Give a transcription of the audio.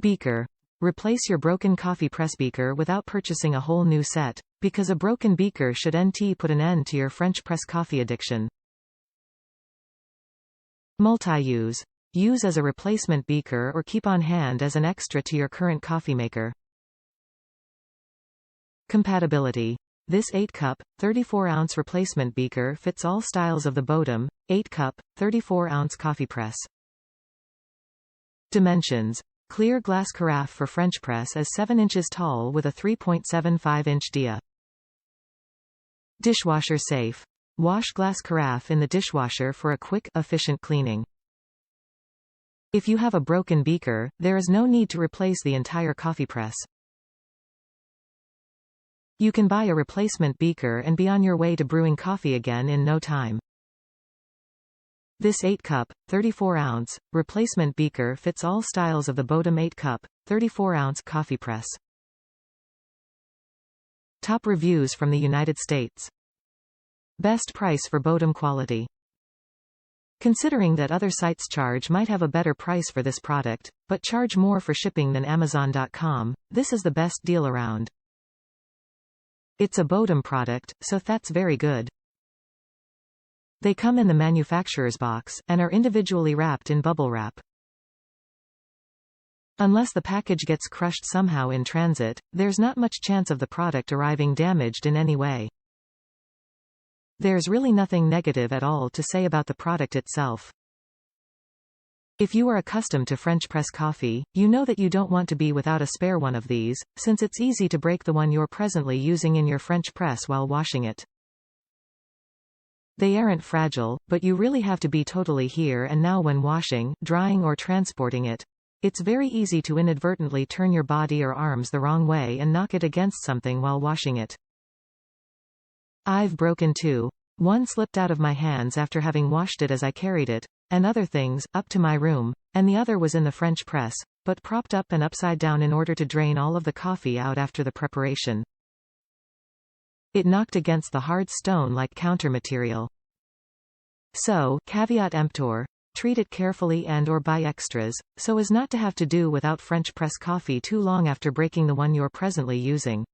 Beaker. Replace your broken coffee press beaker without purchasing a whole new set, because a broken beaker should put an end to your French press coffee addiction. Multi-use. Use as a replacement beaker or keep on hand as an extra to your current coffee maker. Compatibility. This 8-cup, 34-ounce replacement beaker fits all styles of the Bodum, 8-cup, 34-ounce coffee press. Dimensions. Clear glass carafe for French press is 7 inches tall with a 3.75-inch dia. Dishwasher safe. Wash glass carafe in the dishwasher for a quick, efficient cleaning. If you have a broken beaker, there is no need to replace the entire coffee press. You can buy a replacement beaker and be on your way to brewing coffee again in no time. This 8-cup, 34-ounce, replacement beaker fits all styles of the Bodum 8-cup, 34-ounce coffee press. Top reviews from the United States. Best price for Bodum quality. Considering that other sites might have a better price for this product, but charge more for shipping than Amazon.com, this is the best deal around. It's a Bodum product, so that's very good. They come in the manufacturer's box, and are individually wrapped in bubble wrap. Unless the package gets crushed somehow in transit, there's not much chance of the product arriving damaged in any way. There's really nothing negative at all to say about the product itself. If you are accustomed to French press coffee, you know that you don't want to be without a spare one of these, since it's easy to break the one you're presently using in your French press while washing it. They aren't fragile, but you really have to be totally here and now when washing, drying or transporting it. It's very easy to inadvertently turn your body or arms the wrong way and knock it against something while washing it. I've broken two. One slipped out of my hands after having washed it as I carried it, and other things, up to my room, and the other was in the French press, but propped up and upside down in order to drain all of the coffee out after the preparation. It knocked against the hard stone like counter material. So, caveat emptor, treat it carefully and or buy extras, so as not to have to do without French press coffee too long after breaking the one you're presently using.